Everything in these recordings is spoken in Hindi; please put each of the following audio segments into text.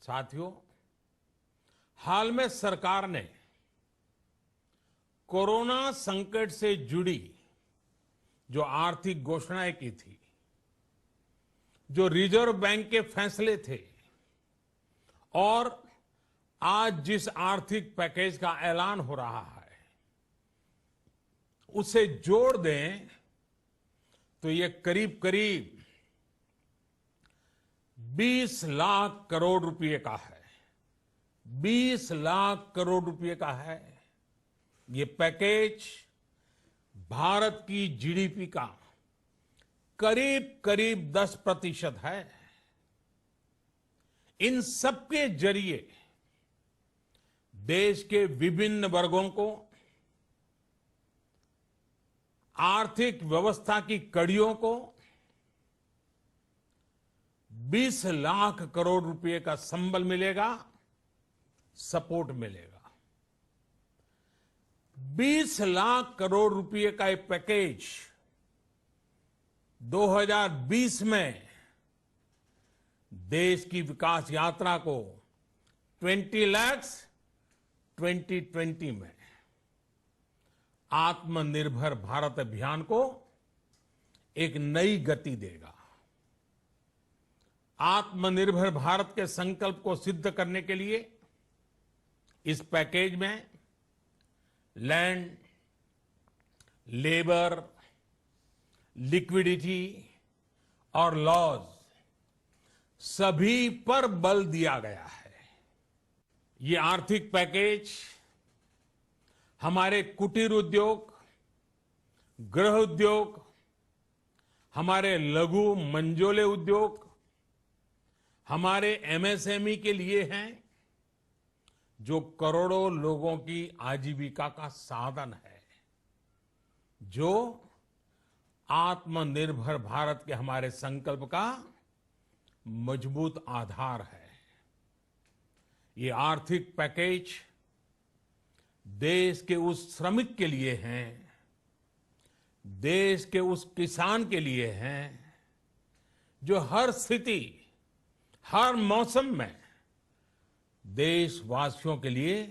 साथियों, हाल में सरकार ने कोरोना संकट से जुड़ी जो आर्थिक घोषणाएं की थी, जो रिजर्व बैंक के फैसले थे और आज जिस आर्थिक पैकेज का ऐलान हो रहा है, उसे जोड़ दें तो ये करीब करीब 20 लाख करोड़ रुपए का है। 20 लाख करोड़ रुपए का है। ये पैकेज भारत की जीडीपी का करीब करीब 10% है। इन सबके जरिए देश के विभिन्न वर्गों को आर्थिक व्यवस्था की कड़ियों को 20 लाख करोड़ रुपए का संबल मिलेगा, सपोर्ट मिलेगा। 20 लाख करोड़ रुपए का एक पैकेज 2020 में देश की विकास यात्रा को 20 lakhs 2020 में आत्मनिर्भर भारत अभियान को एक नई गति देगा। आत्मनिर्भर भारत के संकल्प को सिद्ध करने के लिए इस पैकेज में लैंड, लेबर, लिक्विडिटी और लॉज सभी पर बल दिया गया है। ये आर्थिक पैकेज हमारे कुटीर उद्योग, गृह उद्योग, हमारे लघु मंझोले उद्योग, हमारे एमएसएमई के लिए हैं, जो करोड़ों लोगों की आजीविका का साधन है, जो आत्मनिर्भर भारत के हमारे संकल्प का मजबूत आधार है। ये आर्थिक पैकेज देश के उस श्रमिक के लिए हैं, देश के उस किसान के लिए हैं, जो हर स्थिति, हर मौसम में देशवासियों के लिए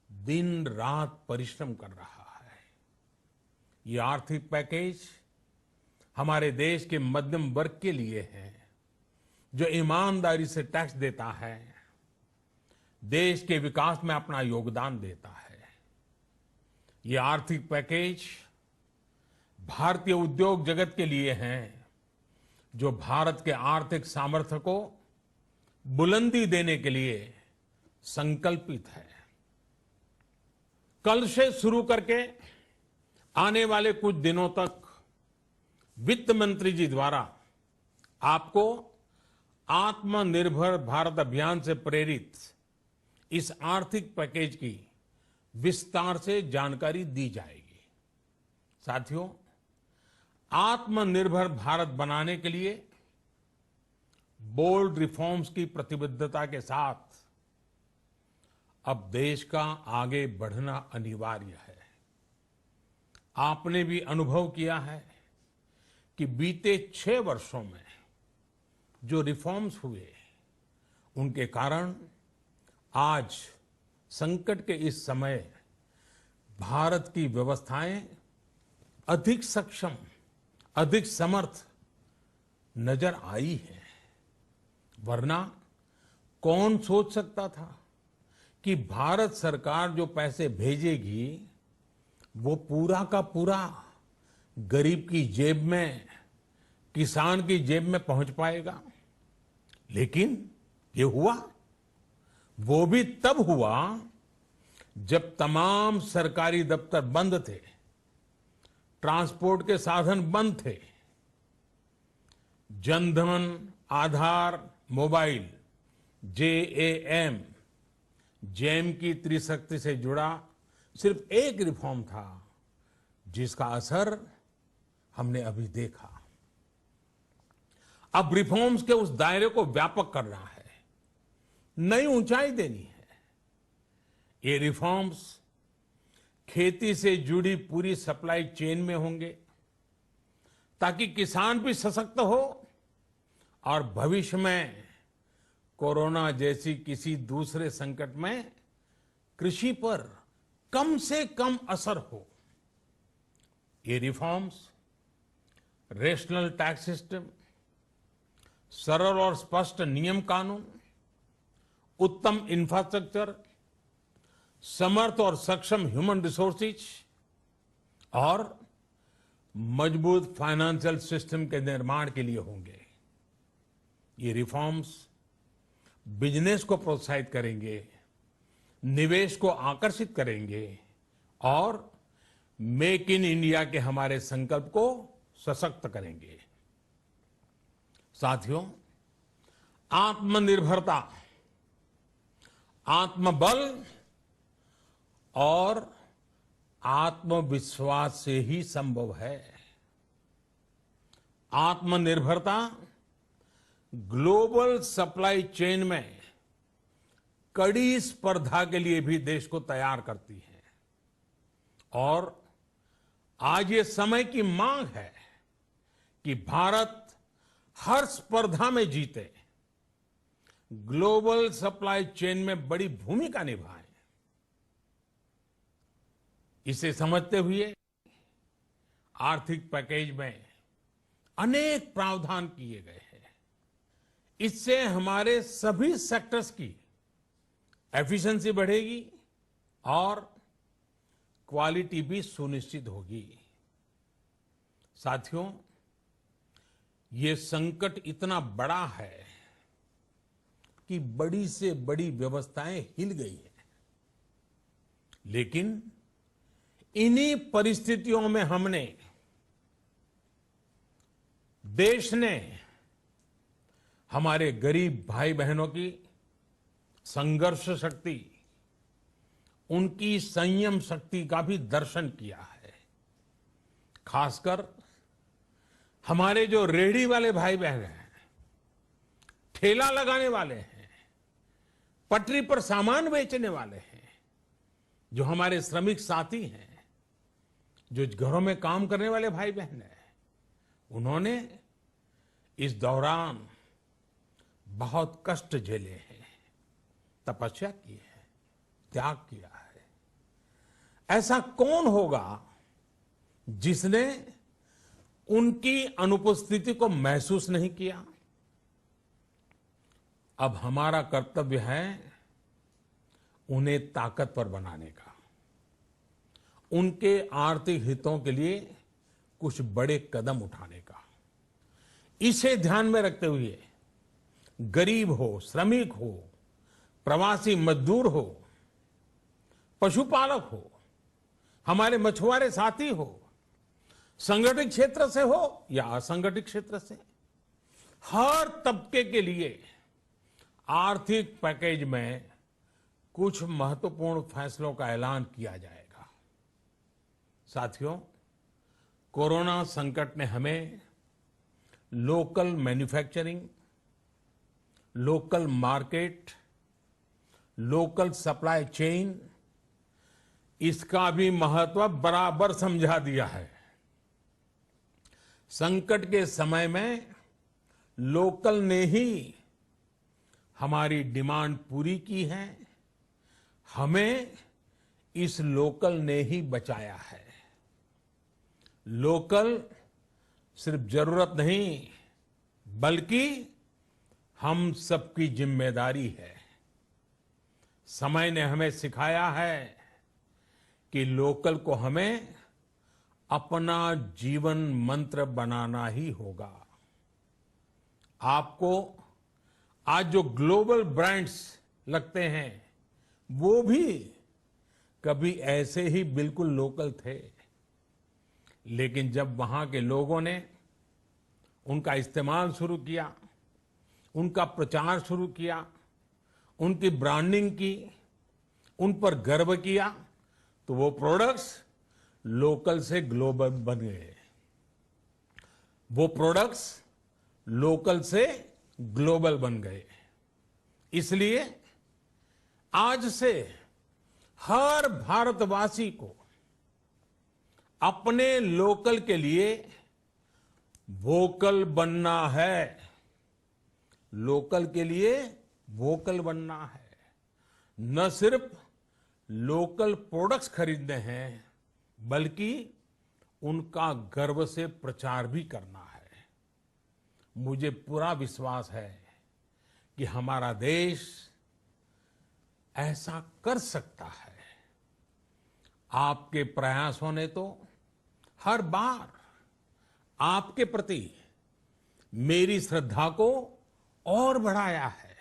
दिन रात परिश्रम कर रहा है। ये आर्थिक पैकेज हमारे देश के मध्यम वर्ग के लिए है, जो ईमानदारी से टैक्स देता है, देश के विकास में अपना योगदान देता है। ये आर्थिक पैकेज भारतीय उद्योग जगत के लिए हैं, जो भारत के आर्थिक सामर्थ्य को बुलंदी देने के लिए संकल्पित है। कल से शुरू करके आने वाले कुछ दिनों तक वित्त मंत्री जी द्वारा आपको आत्मनिर्भर भारत अभियान से प्रेरित इस आर्थिक पैकेज की विस्तार से जानकारी दी जाएगी। साथियों, आत्मनिर्भर भारत बनाने के लिए बोल्ड रिफॉर्म्स की प्रतिबद्धता के साथ अब देश का आगे बढ़ना अनिवार्य है। आपने भी अनुभव किया है कि बीते 6 वर्षों में जो रिफॉर्म्स हुए, उनके कारण आज संकट के इस समय भारत की व्यवस्थाएं अधिक सक्षम, अधिक समर्थ नजर आई है। वरना कौन सोच सकता था कि भारत सरकार जो पैसे भेजेगी वो पूरा का पूरा गरीब की जेब में, किसान की जेब में पहुंच पाएगा। लेकिन ये हुआ। वो भी तब हुआ जब तमाम सरकारी दफ्तर बंद थे, ट्रांसपोर्ट के साधन बंद थे। जनधन, आधार, मोबाइल, जेम की त्रिशक्ति से जुड़ा सिर्फ एक रिफॉर्म था, जिसका असर हमने अभी देखा। अब रिफॉर्म्स के उस दायरे को व्यापक करना है, नई ऊंचाई देनी है। ये रिफॉर्म्स खेती से जुड़ी पूरी सप्लाई चेन में होंगे, ताकि किसान भी सशक्त हो और भविष्य में कोरोना जैसी किसी दूसरे संकट में कृषि पर कम से कम असर हो। ये रिफॉर्म्स, रेशनल टैक्स सिस्टम, सरल और स्पष्ट नियम कानून, उत्तम इंफ्रास्ट्रक्चर, समर्थ और सक्षम ह्यूमन रिसोर्सेज और मजबूत फाइनेंशियल सिस्टम के निर्माण के लिए होंगे। ये रिफॉर्म्स बिजनेस को प्रोत्साहित करेंगे, निवेश को आकर्षित करेंगे और मेक इन इंडिया के हमारे संकल्प को सशक्त करेंगे। साथियों, आत्मनिर्भरता, आत्मबल और आत्मविश्वास से ही संभव है। आत्मनिर्भरता ग्लोबल सप्लाई चेन में कड़ी स्पर्धा के लिए भी देश को तैयार करती है और आज ये समय की मांग है कि भारत हर स्पर्धा में जीते, ग्लोबल सप्लाई चेन में बड़ी भूमिका निभाए। इसे समझते हुए आर्थिक पैकेज में अनेक प्रावधान किए गए हैं। इससे हमारे सभी सेक्टर्स की एफिशिएंसी बढ़ेगी और क्वालिटी भी सुनिश्चित होगी। साथियों, ये संकट इतना बड़ा है कि बड़ी से बड़ी व्यवस्थाएं हिल गई हैं। लेकिन इन्हीं परिस्थितियों में हमने, देश ने हमारे गरीब भाई बहनों की संघर्ष शक्ति, उनकी संयम शक्ति का भी दर्शन किया है। खासकर हमारे जो रेहड़ी वाले भाई बहन हैं, ठेला लगाने वाले हैं, पटरी पर सामान बेचने वाले हैं, जो हमारे श्रमिक साथी हैं, जो घरों में काम करने वाले भाई बहन हैं, उन्होंने इस दौरान बहुत कष्ट झेले हैं, तपस्या की है, त्याग किया है। ऐसा कौन होगा जिसने उनकी अनुपस्थिति को महसूस नहीं किया? अब हमारा कर्तव्य है उन्हें ताकतवर बनाने का, उनके आर्थिक हितों के लिए कुछ बड़े कदम उठाने का। इसे ध्यान में रखते हुए गरीब हो, श्रमिक हो, प्रवासी मजदूर हो, पशुपालक हो, हमारे मछुआरे साथी हो, संगठित क्षेत्र से हो या असंगठित क्षेत्र से, हर तबके के लिए आर्थिक पैकेज में कुछ महत्वपूर्ण फैसलों का ऐलान किया जाएगा। साथियों, कोरोना संकट ने हमें local manufacturing, local market, local supply chain, इसका भी महत्व बराबर समझा दिया है। संकट के समय में लोकल ने ही हमारी डिमांड पूरी की है, हमें इस लोकल ने ही बचाया है। लोकल सिर्फ जरूरत नहीं, बल्कि हम सबकी जिम्मेदारी है। समय ने हमें सिखाया है कि लोकल को हमें अपना जीवन मंत्र बनाना ही होगा। आपको आज जो ग्लोबल ब्रांड्स लगते हैं, वो भी कभी ऐसे ही बिल्कुल लोकल थे, लेकिन जब वहां के लोगों ने उनका इस्तेमाल शुरू किया, उनका प्रचार शुरू किया, उनकी ब्रांडिंग की, उन पर गर्व किया, तो वो प्रोडक्ट्स लोकल से ग्लोबल बन गए। वो प्रोडक्ट्स लोकल से ग्लोबल बन गए। इसलिए आज से हर भारतवासी को अपने लोकल के लिए वोकल बनना है। लोकल के लिए वोकल बनना है, न सिर्फ लोकल प्रोडक्ट्स खरीदने हैं बल्कि उनका गर्व से प्रचार भी करना है। मुझे पूरा विश्वास है कि हमारा देश ऐसा कर सकता है। आपके प्रयासों ने तो हर बार आपके प्रति मेरी श्रद्धा को और बढ़ाया है।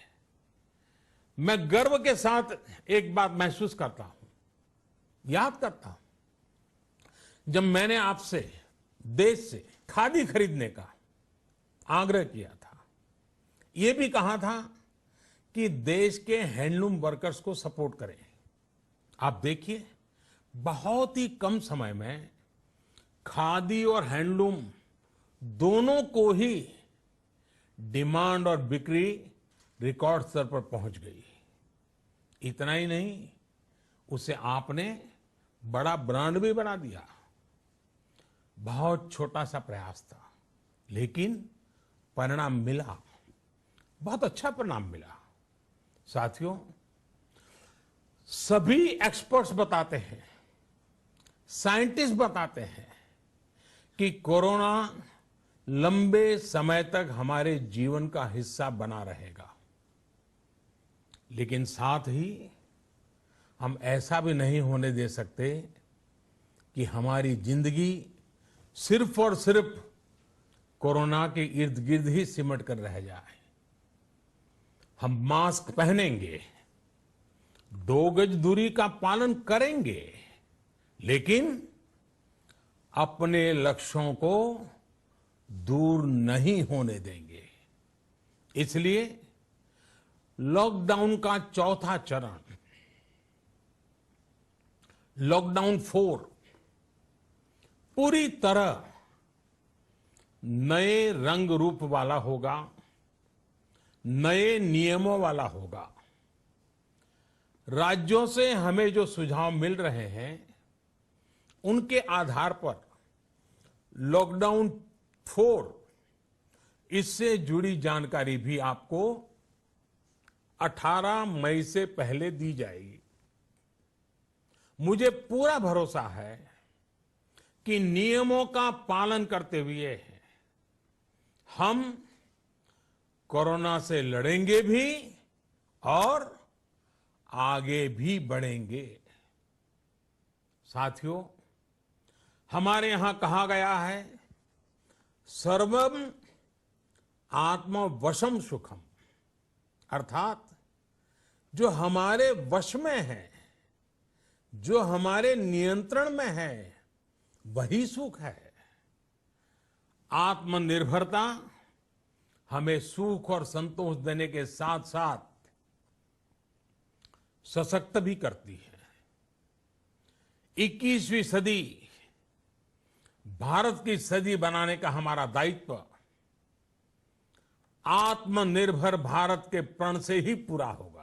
मैं गर्व के साथ एक बात महसूस करता हूं, याद करता हूं, जब मैंने आपसे देश से खादी खरीदने का आग्रह किया था, यह भी कहा था कि देश के हैंडलूम वर्कर्स को सपोर्ट करें। आप देखिए, बहुत ही कम समय में खादी और हैंडलूम दोनों को ही डिमांड और बिक्री रिकॉर्ड स्तर पर पहुंच गई। इतना ही नहीं, उसे आपने बड़ा ब्रांड भी बना दिया। बहुत छोटा सा प्रयास था, लेकिन परिणाम मिला, बहुत अच्छा परिणाम मिला। साथियों, सभी एक्सपर्ट्स बताते हैं, साइंटिस्ट बताते हैं कि कोरोना लंबे समय तक हमारे जीवन का हिस्सा बना रहेगा। लेकिन साथ ही हम ऐसा भी नहीं होने दे सकते कि हमारी जिंदगी सिर्फ और सिर्फ कोरोना के इर्द गिर्द ही सिमट कर रह जाए। हम मास्क पहनेंगे, 2 गज दूरी का पालन करेंगे, लेकिन अपने लक्ष्यों को दूर नहीं होने देंगे। इसलिए लॉकडाउन का चौथा चरण, लॉकडाउन 4, पूरी तरह नए रंग रूप वाला होगा, नए नियमों वाला होगा। राज्यों से हमें जो सुझाव मिल रहे हैं, उनके आधार पर लॉकडाउन 4, इससे जुड़ी जानकारी भी आपको 18 मई से पहले दी जाएगी। मुझे पूरा भरोसा है कि नियमों का पालन करते हुए हम कोरोना से लड़ेंगे भी और आगे भी बढ़ेंगे। साथियों, हमारे यहां कहा गया है, सर्वम आत्मवशम सुखम, अर्थात जो हमारे वश में है, जो हमारे नियंत्रण में है, वही सुख है। आत्मनिर्भरता हमें सुख और संतोष देने के साथ साथ सशक्त भी करती है। 21वीं सदी भारत की सदी बनाने का हमारा दायित्व आत्मनिर्भर भारत के प्रण से ही पूरा होगा।